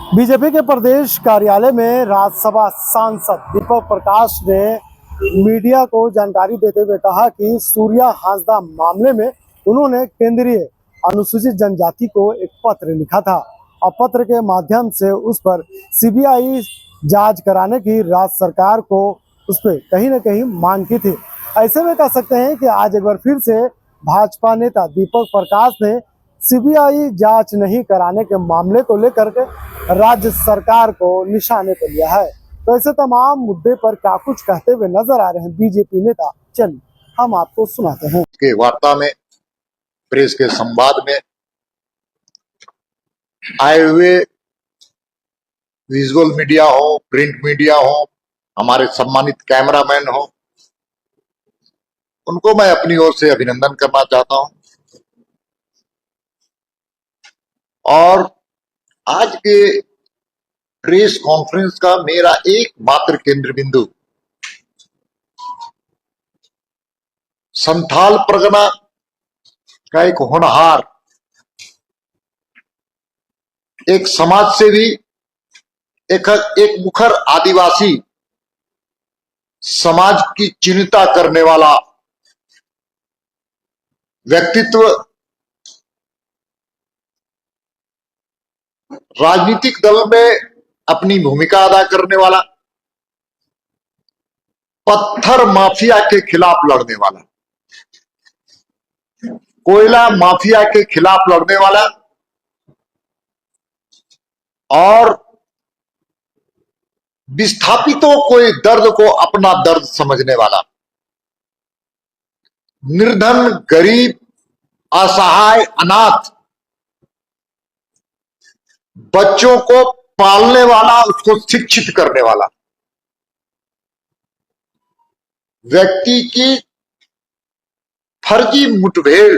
BJP के प्रदेश कार्यालय में राज्यसभा सांसद दीपक प्रकाश ने मीडिया को जानकारी देते हुए कहा कि सूर्या हांसदा मामले में उन्होंने केंद्रीय अनुसूचित जनजाति को एक पत्र लिखा था और पत्र के माध्यम से उस पर सीबीआई जांच कराने की राज्य सरकार को उस पर कहीं ना कहीं मांग की थी। ऐसे में कह सकते हैं कि आज एक बार फिर से भाजपा नेता दीपक प्रकाश ने सीबीआई जांच नहीं कराने के मामले को लेकर के राज्य सरकार को निशाने पर लिया है। तो ऐसे तमाम मुद्दे पर क्या कुछ कहते हुए नजर आ रहे हैं बीजेपी नेता, चलिए हम आपको सुनाते हैं। के वार्ता में, प्रेस के संवाद में आए हुए विजुअल मीडिया हो, प्रिंट मीडिया हो, हमारे सम्मानित कैमरामैन हो, उनको मैं अपनी ओर से अभिनंदन करना चाहता हूं। और आज के प्रेस कॉन्फ्रेंस का मेरा एकमात्र केंद्र बिंदु संथाल परगना का एक होनहार, एक समाज सेवी, एक मुखर आदिवासी समाज की चिंता करने वाला व्यक्तित्व, राजनीतिक दल में अपनी भूमिका अदा करने वाला, पत्थर माफिया के खिलाफ लड़ने वाला, कोयला माफिया के खिलाफ लड़ने वाला और विस्थापितों को दर्द को अपना दर्द समझने वाला, निर्धन, गरीब, असहाय, अनाथ बच्चों को पालने वाला, उसको शिक्षित करने वाला व्यक्ति की फर्जी मुठभेड़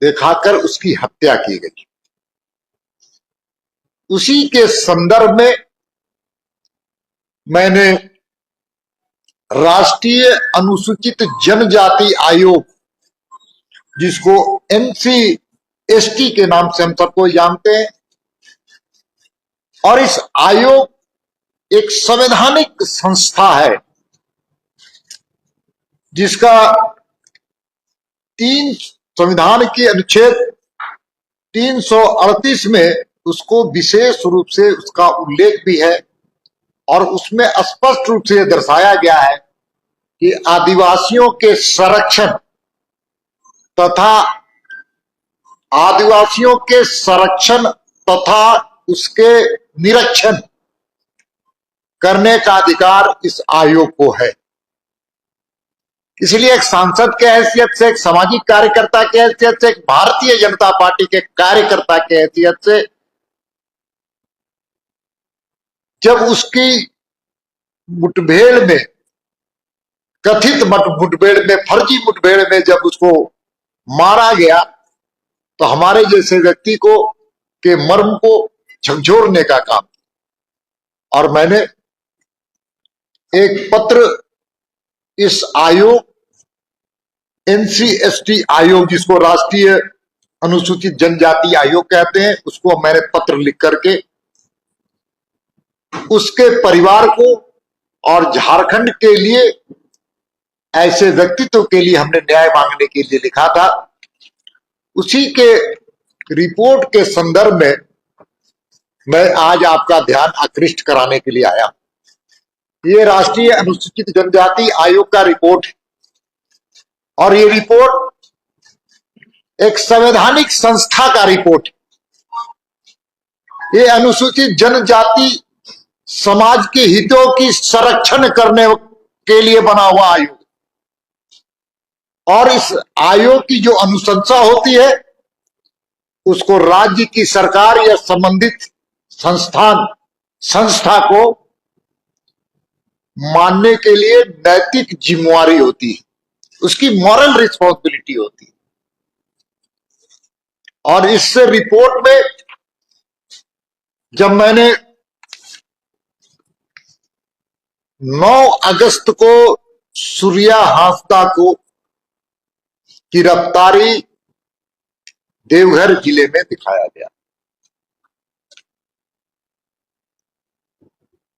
दिखाकर उसकी हत्या की गई। उसी के संदर्भ में मैंने राष्ट्रीय अनुसूचित जनजाति आयोग, जिसको NCST के नाम से हम सबको जानते हैं, और इस आयोग एक संवैधानिक संस्था है जिसका संविधान के अनुच्छेद 338 में उसको विशेष रूप से उसका उल्लेख भी है और उसमें स्पष्ट रूप से दर्शाया गया है कि आदिवासियों के संरक्षण तथा उसके निरीक्षण करने का अधिकार इस आयोग को है। इसलिए एक सांसद के हैसियत से, एक सामाजिक कार्यकर्ता के हैसियत से, एक भारतीय जनता पार्टी के कार्यकर्ता के हैसियत से, जब उसकी मुठभेड़ में, कथित मुठभेड़ में, फर्जी मुठभेड़ में जब उसको मारा गया, तो हमारे जैसे व्यक्ति को के मर्म को झकझोरने का काम। और मैंने एक पत्र इस आयोग, NCST आयोग, जिसको राष्ट्रीय अनुसूचित जनजाति आयोग कहते हैं, उसको मैंने पत्र लिख करके उसके परिवार को और झारखंड के लिए ऐसे व्यक्तित्व के लिए हमने न्याय मांगने के लिए लिखा था। उसी के रिपोर्ट के संदर्भ में मैं आज आपका ध्यान आकृष्ट कराने के लिए आया। ये राष्ट्रीय अनुसूचित जनजाति आयोग का रिपोर्ट है और ये रिपोर्ट एक संवैधानिक संस्था का रिपोर्ट है। ये अनुसूचित जनजाति समाज के हितों की संरक्षण करने के लिए बना हुआ आयोग, और इस आयोग की जो अनुशंसा होती है उसको राज्य की सरकार या संबंधित संस्था को मानने के लिए नैतिक जिम्मेवारी होती है, उसकी मॉरल रिस्पॉन्सिबिलिटी होती है। और इस रिपोर्ट में जब मैंने 9 अगस्त को सूर्या हांसदा को गिरफ्तारी देवघर जिले में दिखाया गया,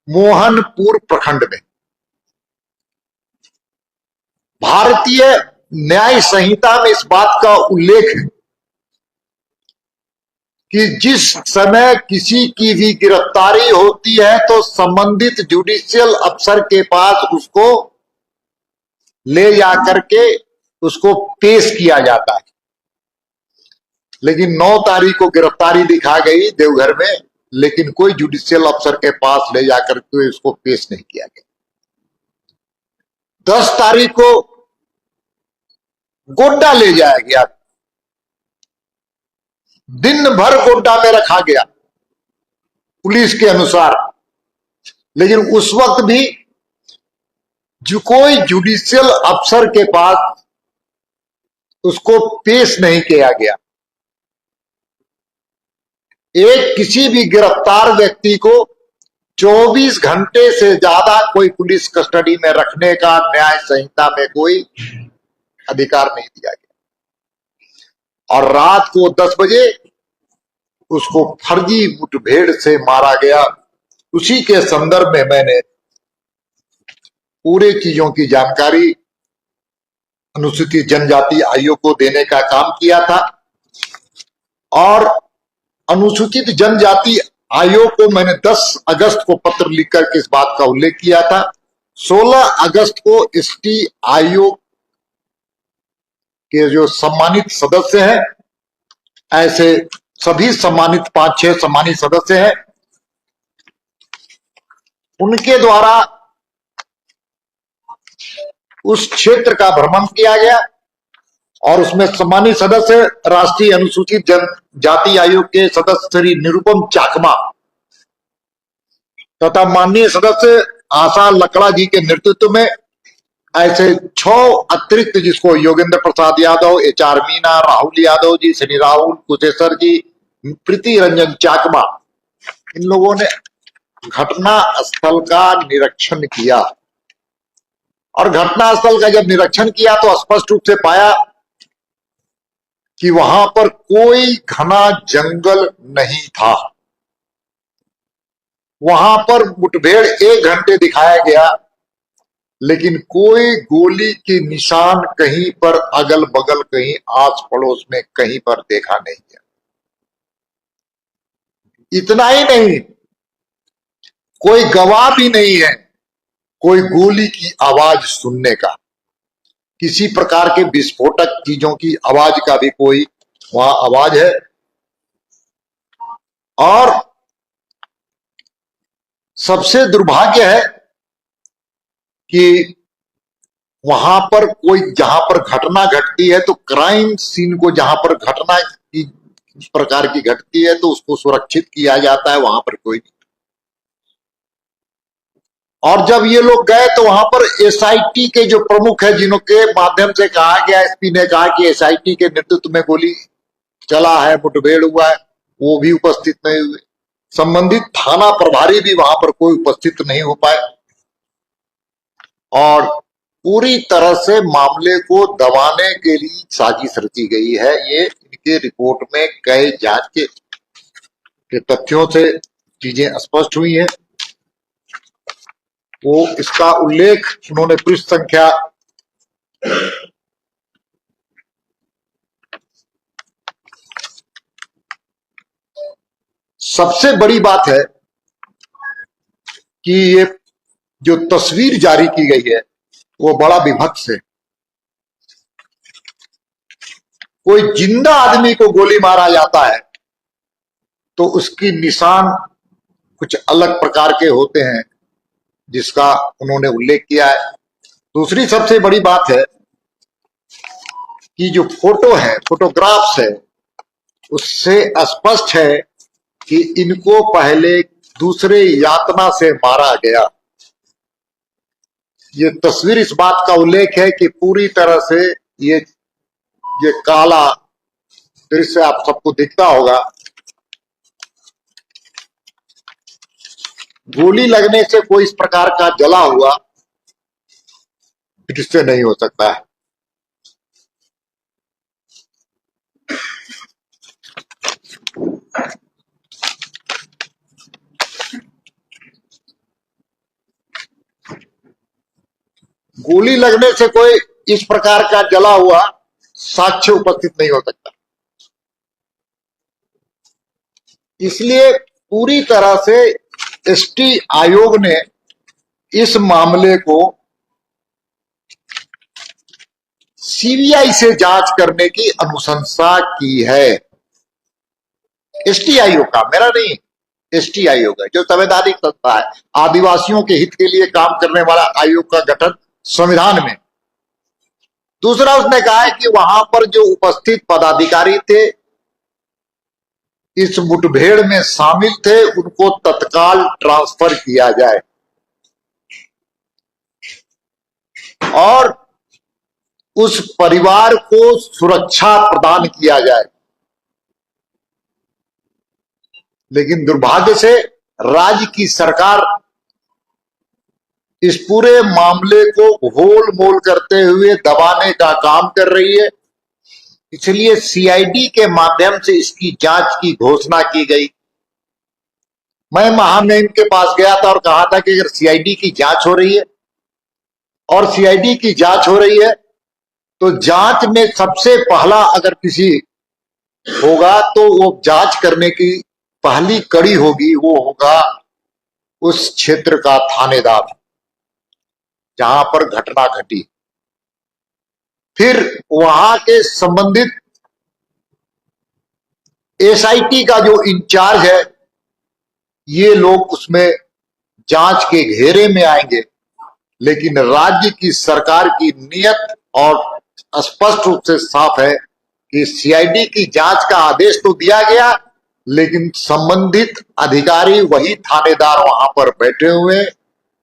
मोहनपुर प्रखंड में। भारतीय न्याय संहिता में इस बात का उल्लेख है कि जिस समय किसी की भी गिरफ्तारी होती है तो संबंधित जुडिशियल अफसर के पास उसको ले जाकर के उसको पेश किया जाता है। लेकिन 9 तारीख को गिरफ्तारी दिखा गई देवघर में, लेकिन कोई जुडिशियल अफसर के पास ले जाकर के उसको पेश नहीं किया गया। 10 तारीख को गोड्डा ले जाया गया, दिन भर गोड्डा में रखा गया पुलिस के अनुसार, लेकिन उस वक्त भी जो कोई जुडिशियल अफसर के पास उसको पेश नहीं किया गया। एक किसी भी गिरफ्तार व्यक्ति को 24 घंटे से ज्यादा कोई पुलिस कस्टडी में रखने का न्याय संहिता में कोई अधिकार नहीं दिया गया। और रात को 10 बजे उसको फर्जी मुठभेड़ से मारा गया। उसी के संदर्भ में मैंने पूरे चीजों की जानकारी अनुसूचित जनजाति आयोग को देने का काम किया था। और अनुसूचित जनजाति आयोग को मैंने 10 अगस्त को पत्र लिखकर के इस बात का उल्लेख किया था। 16 अगस्त को एसटी आयोग के जो सम्मानित सदस्य हैं, ऐसे सभी सम्मानित 5-6 सम्मानित सदस्य हैं, उनके द्वारा उस क्षेत्र का भ्रमण किया गया और उसमें सम्मानित सदस्य राष्ट्रीय अनुसूचित जनजाति आयोग के सदस्य श्री निरुपम चाकमा तथा माननीय सदस्य आशा लकड़ा जी के नेतृत्व में ऐसे 6 अतिरिक्त, जिसको योगेंद्र प्रसाद यादव, HR मीना, राहुल यादव जी, श्री राहुल कुशेश्वर जी, प्रीति रंजन चाकमा, इन लोगों ने घटना स्थल का निरीक्षण किया। और घटना स्थल का जब निरीक्षण किया तो स्पष्ट रूप से पाया कि वहां पर कोई घना जंगल नहीं था। वहां पर मुठभेड़ 1 घंटे दिखाया गया, लेकिन कोई गोली के निशान कहीं पर अगल बगल, कहीं आस पड़ोस में कहीं पर देखा नहीं गया। इतना ही नहीं, कोई गवाह भी नहीं है कोई गोली की आवाज सुनने का, किसी प्रकार के विस्फोटक चीजों की आवाज का भी कोई वहां आवाज है। और सबसे दुर्भाग्य है कि वहां पर कोई, जहां पर घटना घटती है तो क्राइम सीन को, जहां पर घटना की प्रकार की घटती है तो उसको सुरक्षित किया जाता है, वहां पर कोई नहीं। और जब ये लोग गए तो वहां पर SIT के जो प्रमुख है, जिन्हों के माध्यम से कहा गया, SP ने कहा कि SIT के नेतृत्व में गोली चला है, मुठभेड़ हुआ है, वो भी उपस्थित नहीं हुए। संबंधित थाना प्रभारी भी वहां पर कोई उपस्थित नहीं हो पाए। और पूरी तरह से मामले को दबाने के लिए साजिश रची गई है। ये इनके रिपोर्ट में कई जांच के तथ्यों से चीजें स्पष्ट हुई हैं। वो इसका उल्लेख उन्होंने पृष्ठ संख्या सबसे बड़ी बात है कि ये जो तस्वीर जारी की गई है वो बड़ा विभत्स है। कोई जिंदा आदमी को गोली मारा जाता है तो उसकी निशान कुछ अलग प्रकार के होते हैं, जिसका उन्होंने उल्लेख किया है। दूसरी सबसे बड़ी बात है कि जो फोटो है, फोटोग्राफ्स है, उससे स्पष्ट है कि इनको पहले दूसरे यातना से मारा गया। ये तस्वीर इस बात का उल्लेख है कि पूरी तरह से ये काला दृश्य आप सबको दिखता होगा। गोली लगने से कोई इस प्रकार का जला हुआ दृश्य नहीं हो सकता है। गोली लगने से कोई इस प्रकार का जला हुआ साक्ष्य उपस्थित नहीं हो सकता। इसलिए पूरी तरह से एसटी आयोग ने इस मामले को सीबीआई से जांच करने की अनुशंसा की है। एसटी आयोग का, मेरा नहीं, एसटी आयोग है जो संवैधानिक संस्था है, आदिवासियों के हित के लिए काम करने वाला आयोग का गठन संविधान में। दूसरा उसने कहा है कि वहां पर जो उपस्थित पदाधिकारी थे, इस मुठभेड़ में शामिल थे, उनको तत्काल ट्रांसफर किया जाए और उस परिवार को सुरक्षा प्रदान किया जाए। लेकिन दुर्भाग्य से राज्य की सरकार इस पूरे मामले को घोल मोल करते हुए दबाने का काम कर रही है। इसलिए सीआईडी के माध्यम से इसकी जांच की घोषणा की गई। मैं महामहिम के पास गया था और कहा था कि अगर सीआईडी की जांच हो रही है और सीआईडी की जांच हो रही है तो जांच में सबसे पहला अगर किसी होगा तो वो जांच करने की पहली कड़ी होगी, वो होगा उस क्षेत्र का थानेदार जहां पर घटना घटी। फिर वहां के संबंधित एसआईटी का जो इंचार्ज है, ये लोग उसमें जांच के घेरे में आएंगे। लेकिन राज्य की सरकार की नीयत और स्पष्ट रूप से साफ है कि सीआईडी की जांच का आदेश तो दिया गया, लेकिन संबंधित अधिकारी वही थानेदार वहां पर बैठे हुए,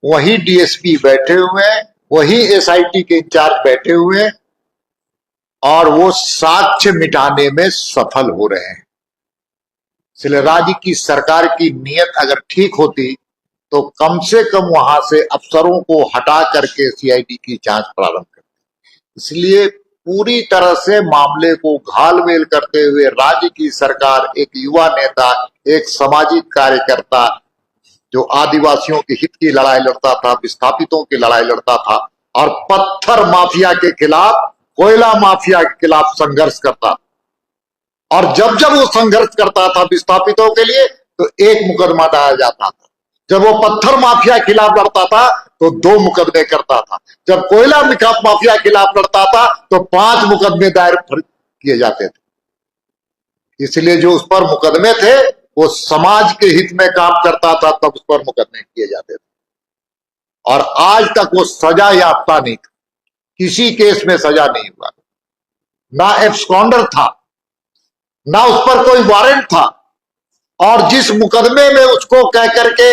वही डीएसपी बैठे हुए, वही एसआईटी के इंचार्ज बैठे हुए और वो साक्ष्य मिटाने में सफल हो रहे हैं। इसलिए राज्य की सरकार की नीयत अगर ठीक होती तो कम से कम वहां से अफसरों को हटा करके सीआईडी की जांच प्रारंभ करती। इसलिए पूरी तरह से मामले को घालमेल करते हुए राज्य की सरकार, एक युवा नेता, एक सामाजिक कार्यकर्ता जो आदिवासियों के हित की लड़ाई लड़ता था, विस्थापितों की लड़ाई लड़ता था और पत्थर माफिया के खिलाफ, कोयला माफिया के खिलाफ संघर्ष करता था। और जब जब वो संघर्ष करता था विस्थापितों के लिए तो एक मुकदमा डाला जाता था। जब वो पत्थर माफिया के खिलाफ लड़ता था तो 2 मुकदमे करता था। जब कोयला माफिया के खिलाफ लड़ता था तो 5 मुकदमे दायर किए जाते थे। इसलिए जो उस पर मुकदमे थे वो समाज के हित में काम करता था, तब उस पर मुकदमे किए जाते थे। और आज तक वो सजा याफ्ता नहीं था, किसी केस में सजा नहीं हुआ, ना एब्सकॉन्डर था, ना उस पर कोई वारंट था। और जिस मुकदमे में उसको कह करके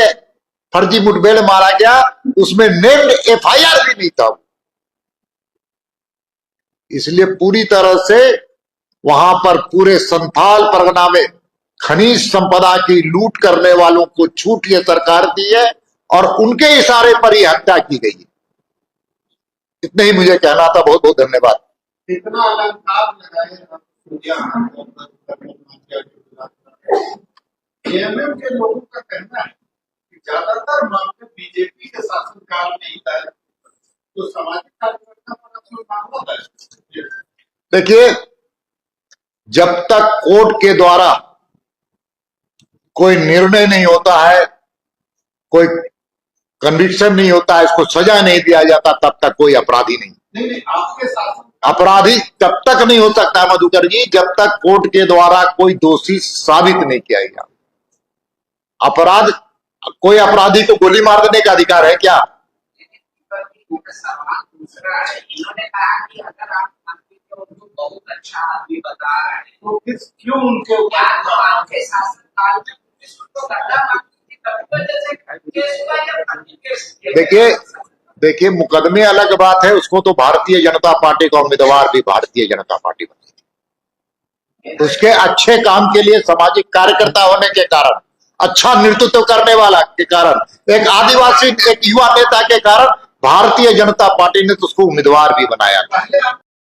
फर्जी मुठभेड़ मारा गया उसमें नेम्ड एफआईआर भी नहीं था। इसलिए पूरी तरह से वहां पर पूरे संथाल परगना में खनिज संपदा की लूट करने वालों को छूट ये सरकार दी है और उनके इशारे पर ही हत्या की गई है। इतने ही मुझे कहना था। बहुत बहुत धन्यवाद। कितना अलंकार लगाए एएमएम के लोगों का कहना है कि ज्यादातर मामले बीजेपी के शासनकाल में ही है, तो सामाजिक कार्यकर्ता पर अपना मामला है। देखिए, जब तक कोर्ट के द्वारा कोई निर्णय नहीं होता है, कोई कन्विक्शन नहीं होता है, इसको सजा नहीं दिया जाता, तब तक कोई अपराधी नहीं। आपके शासन अपराधी तब तक नहीं हो सकता मधुकर जी, जब तक कोर्ट के द्वारा कोई दोषी साबित नहीं किया गया। अपराध, कोई अपराधी को गोली मार देने का अधिकार है क्या? दूसरा है, इन्होंने कहा कि अगर आप मंत्री को उनको बहुत अच्छा आदमी बता रहे हैं तो क्यों उनके ऊपर आपके शासनकाल में तो करना मंत्री कभी वजह से केस हुआ या फर्जी केस किया गया? देखिए मुकदमे अलग बात है, उसको तो भारतीय जनता पार्टी का उम्मीदवार भी भारतीय जनता पार्टी बनी। उसके अच्छे काम के लिए, सामाजिक कार्यकर्ता होने के कारण, अच्छा नेतृत्व करने वाला के कारण, एक आदिवासी, एक युवा नेता के कारण भारतीय जनता पार्टी ने तो उसको उम्मीदवार भी बनाया। पहले आप